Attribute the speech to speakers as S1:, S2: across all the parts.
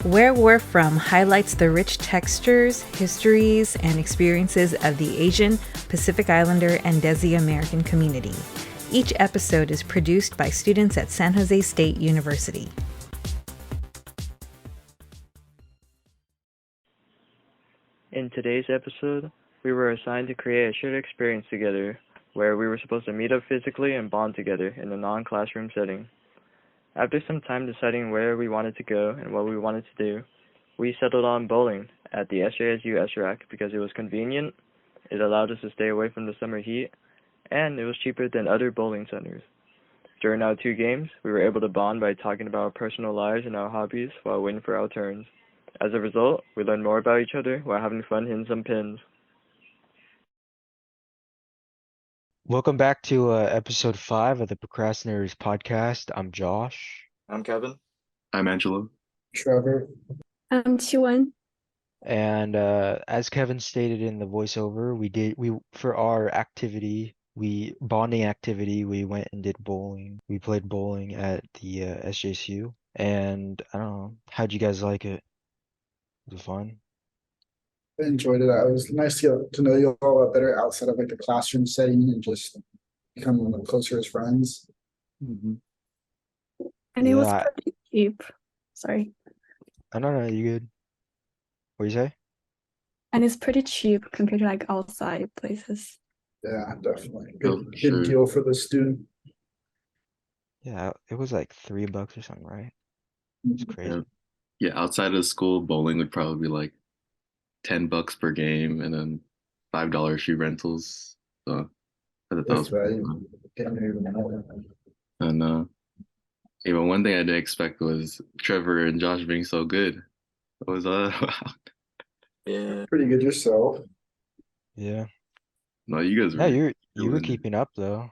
S1: Where We're From highlights the rich textures, histories, and experiences of the Asian, Pacific Islander, and Desi American community. Each episode is produced by students at San Jose State University.
S2: In today's episode, we were assigned to create a shared experience together where we were supposed to meet up physically and bond together in a non-classroom setting. After some time deciding where we wanted to go and what we wanted to do, we settled on bowling at the SJSU SRAC because it was convenient, it allowed us to stay away from the summer heat, and it was cheaper than other bowling centers. During our 2 games, we were able to bond by talking about our personal lives and our hobbies while waiting for our turns. As a result, we learned more about each other while having fun hitting some pins.
S3: Welcome back to episode 5 of the Procrastinators podcast. I'm Josh.
S2: I'm Kevin.
S4: I'm Angelo.
S5: Trevor.
S6: I'm Chiwen.
S3: And as Kevin stated in the voiceover, we for our bonding activity, we went and did bowling. We played bowling at the SJSU, and I don't know, how'd you guys like it? Was it fun?
S5: I enjoyed it. It was nice to get to know you all a lot better outside of like the classroom setting and just become a little closer as friends.
S4: Mm-hmm.
S6: And it was
S3: Yeah.
S6: pretty cheap. Sorry.
S3: I don't know, you good? What do you say?
S6: And it's pretty cheap compared to like outside places.
S5: Yeah, definitely.
S4: Oh,
S5: Good
S4: sure.
S5: deal for the student.
S3: Yeah, it was like $3 or something, right? It's crazy.
S4: Yeah. Yeah, outside of school, bowling would probably be like $10 per game, and then $5 shoe rentals. So I thought that was
S5: That's right.
S4: pretty fun.
S5: Getting here tomorrow.
S4: And even one thing I didn't expect was Trevor and Josh being so good. What was that about?
S2: Yeah.
S5: Pretty good yourself.
S3: Yeah.
S4: No, you guys
S3: Yeah,
S4: were
S3: you were
S4: killing it.
S3: keeping up though.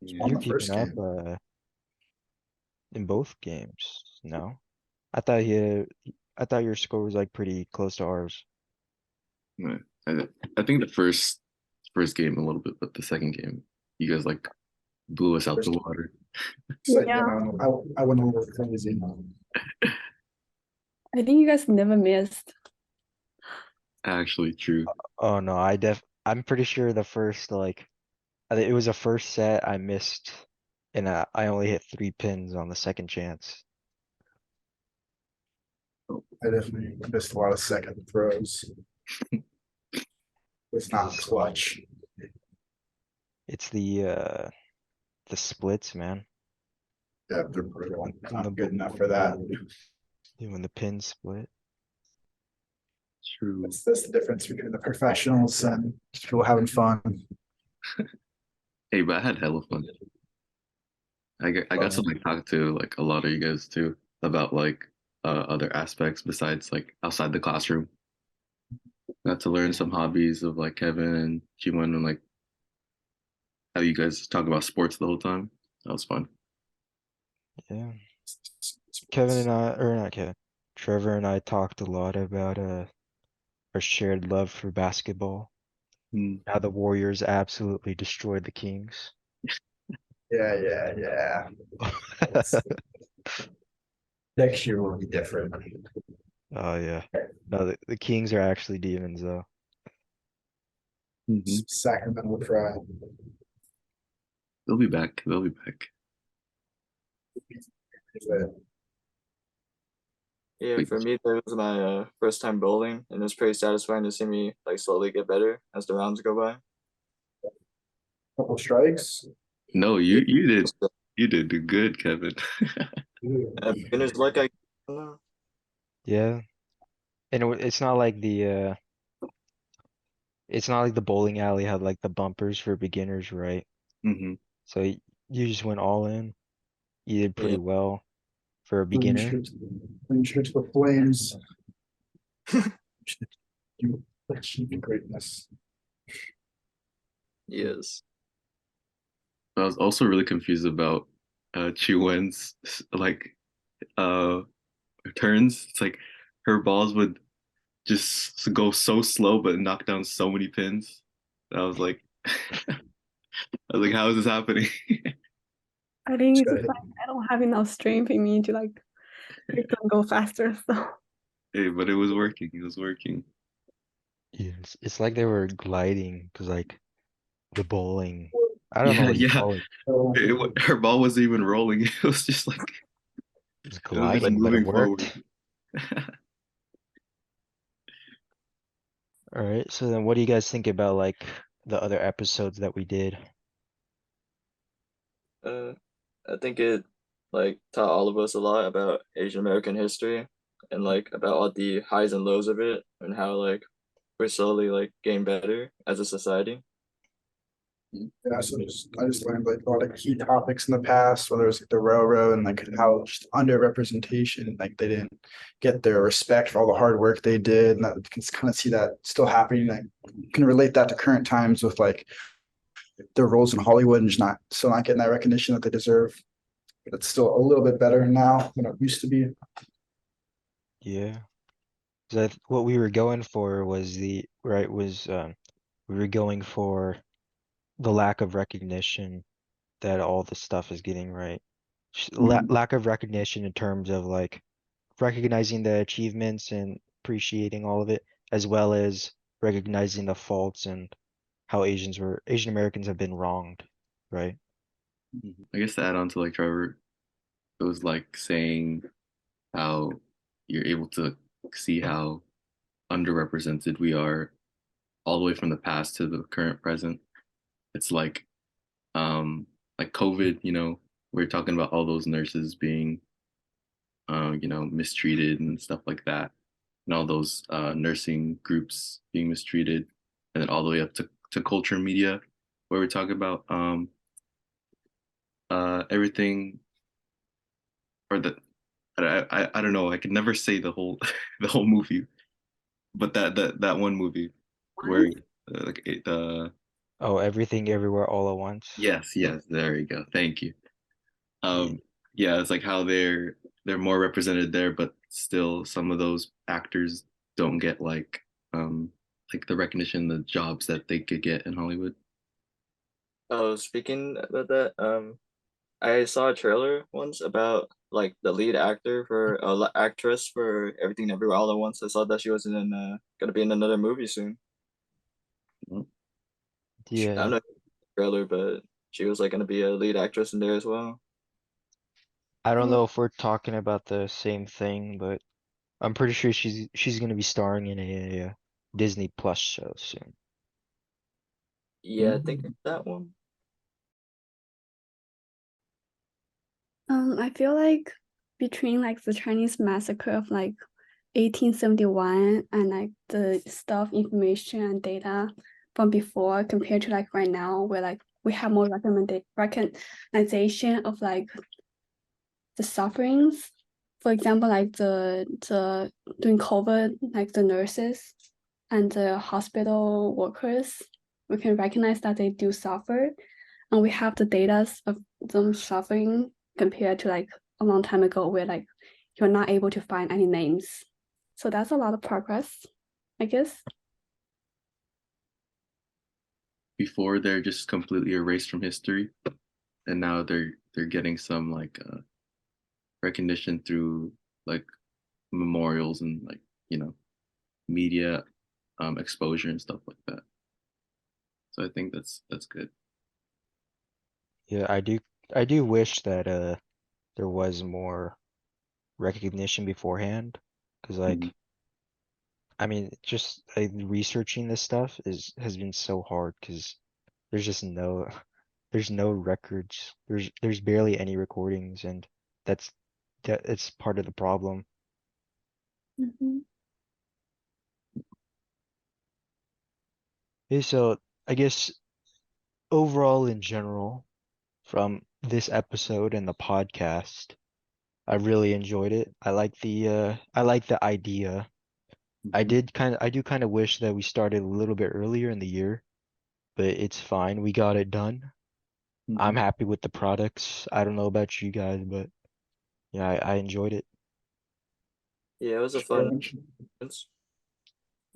S4: Yeah.
S5: On
S3: You're
S5: the first
S3: keeping up
S5: game.
S3: in both games. No, I thought your score was like pretty close to ours.
S4: Yeah. I think the first game a little bit, but the second game, you guys like blew us out the
S5: First-
S4: water.
S5: So,
S6: Yeah.
S5: I went over crazy.
S6: I think you guys never missed.
S4: Actually, true.
S3: Oh no, I'm pretty sure the first I think it was a first set I missed, and I only hit 3 pins on the second chance.
S5: I definitely missed a lot of second throws. It's not clutch.
S3: It's the splits, man.
S5: Yeah, they're brutal.
S3: the-
S5: Not good enough for that.
S3: When the pins split.
S4: True.
S5: That's the difference between the professionals and just people having fun.
S4: Hey, but I had hella fun. I got to like talk to like a lot of you guys too about like other aspects besides like outside the classroom. Got to learn some hobbies of like Kevin and Jiwon, and like how you guys talk about sports the whole time. That was fun.
S3: Yeah. Trevor and I talked a lot about our shared love for basketball.
S4: Hmm.
S3: How the Warriors absolutely destroyed the Kings.
S5: Yeah. Next year will be different.
S3: Oh yeah. No, the Kings are actually demons though.
S4: Mhm.
S5: Sacramento Pride.
S4: They'll be back. They'll be back.
S2: Yeah, for me, that was my first time bowling, and it was pretty satisfying to see me like slowly get better as the rounds go by.
S5: Couple strikes.
S4: No, you did good, Kevin.
S2: Beginner's luck, I don't know.
S3: Yeah. And it's not like the bowling alley had like the bumpers for beginners, right?
S4: Hmm.
S3: So you just went all in. You did pretty
S2: Yeah.
S3: well for a beginner.
S5: Clean shirts with flames. You achieve greatness.
S2: Yes.
S4: I was also really confused about Chiwen's like turns. It's like her balls would just go so slow but knock down so many pins. I was like how is this happening?
S6: I think it's
S5: Sure.
S6: just like I don't have enough strength in me to like It can go faster. So
S4: Hey, but it was working. It was working.
S3: Yeah, it's like they were gliding because like the bowling. I don't know
S4: Yeah,
S3: what you
S4: yeah.
S3: call it.
S5: So,
S4: Her ball wasn't even rolling. It was just like
S3: It was
S4: it was just
S3: gliding, but it
S4: moving
S3: worked.
S4: forward.
S3: All right. So then what do you guys think about like the other episodes that we did?
S2: Uh, I think it like taught all of us a lot about Asian American history and like about all the highs and lows of it and how like we're slowly like getting better as a society.
S5: yeah, I just learned like a lot of key topics in the past, whether it's like the railroad and like how just underrepresentation, like they didn't get their respect for all the hard work they did, and that you can kind of see that still happening. Like you can relate that to current times with like their roles in Hollywood and just not still not getting that recognition that they deserve. But it's still a little bit better now than it used to be.
S3: Yeah. That what we were going for was the right was we were going for the lack of recognition that all this stuff is getting right.
S5: Mhm.
S3: Lack of recognition in terms of like recognizing the achievements and appreciating all of it, as well as recognizing the faults and how Asian Americans have been wronged, right?
S4: I guess to add on to like Trevor, it was like saying how you're able to see how underrepresented we are all the way from the past to the current present. It's like COVID, we're talking about all those nurses being mistreated and stuff like that, and all those nursing groups being mistreated, and then all the way up to culture and media, where we talk about everything or the I don't know. I could never say the whole the whole movie, but that one movie where like the
S3: Oh, everything everywhere all at once.
S4: yes, there you go. Thank you.
S3: Yeah,
S4: Um, yeah, it's like how they're more represented there, but still some of those actors don't get like the recognition, the jobs that they could get in Hollywood.
S2: Oh, speaking about that, I saw a trailer once about like the lead actor for actress for Everything Everywhere All at Once. I saw that she was in gonna be in another movie soon.
S4: Mhm.
S2: I don't
S3: yeah.
S2: know the trailer, but she was like gonna be a lead actress in there as well.
S3: I don't know if we're talking about the same thing, but I'm pretty sure she's gonna be starring in a Disney Plus show soon.
S2: Yeah, I think that one.
S6: I feel like between like the Chinese massacre of like 1871 and like the stuff, information and data from before compared to like right now, where like we have more recognition of like the sufferings. For example, like the during COVID, like the nurses and the hospital workers, we can recognize that they do suffer, and we have the data of them suffering compared to like a long time ago, where like you're not able to find any names. So that's a lot of progress, I guess.
S4: Before they're just completely erased from history, and now they're getting some like recognition through like memorials and like media exposure and stuff like that. So I think that's good.
S3: Yeah, I do wish that there was more recognition beforehand, because
S4: Mhm.
S3: like I mean just like, researching this stuff has been so hard because there's just no there's no records. There's barely any recordings, and that's it's part of the problem.
S6: Mhm.
S3: Okay, so I guess overall in general, from this episode and the podcast, I really enjoyed it. I like the idea.
S4: Mhm.
S3: I do kind of wish that we started a little bit earlier in the year, but it's fine. We got it done. I'm
S4: Mhm.
S3: happy with the products. I don't know about you guys, but yeah, I enjoyed it.
S2: Yeah, it was a
S5: Sure.
S2: fun.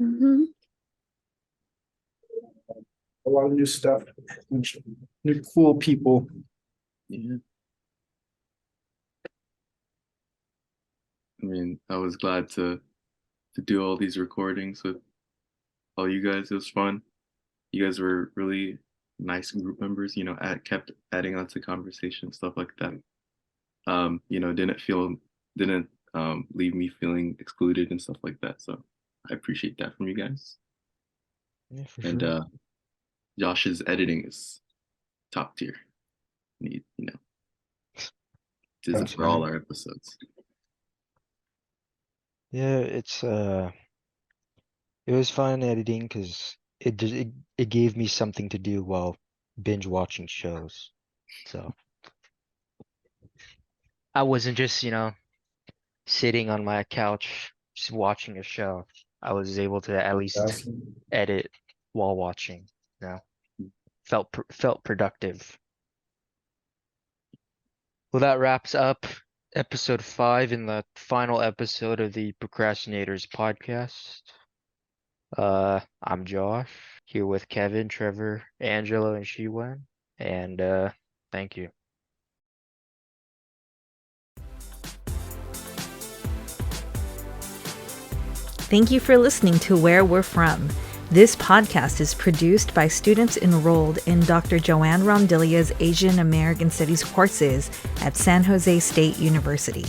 S6: Mhm.
S5: A lot of new stuff, new cool people.
S4: Yeah. mean, I was glad to do all these recordings with all you guys. It was fun. You guys were really nice group members. Kept adding on to conversation, stuff like that. Didn't leave me feeling excluded and stuff like that. So I appreciate that from you guys.
S3: Yeah, for
S4: And
S3: sure.
S4: Josh's editing is top tier. This is
S5: That's
S4: for all
S5: right.
S4: our episodes.
S3: Yeah, it was fun editing because it gave me something to do while binge watching shows. So I wasn't just, sitting on my couch just watching a show. I was able to at least edit while watching. Felt productive. Well, that wraps up episode 5 and the final episode of the Procrastinators podcast. I'm Josh, here with Kevin, Trevor, Angelo, and Shiwen. And thank you.
S1: Thank you for listening to Where We're From. This podcast is produced by students enrolled in Dr. Joanne Rondilla's Asian American Studies courses at San Jose State University.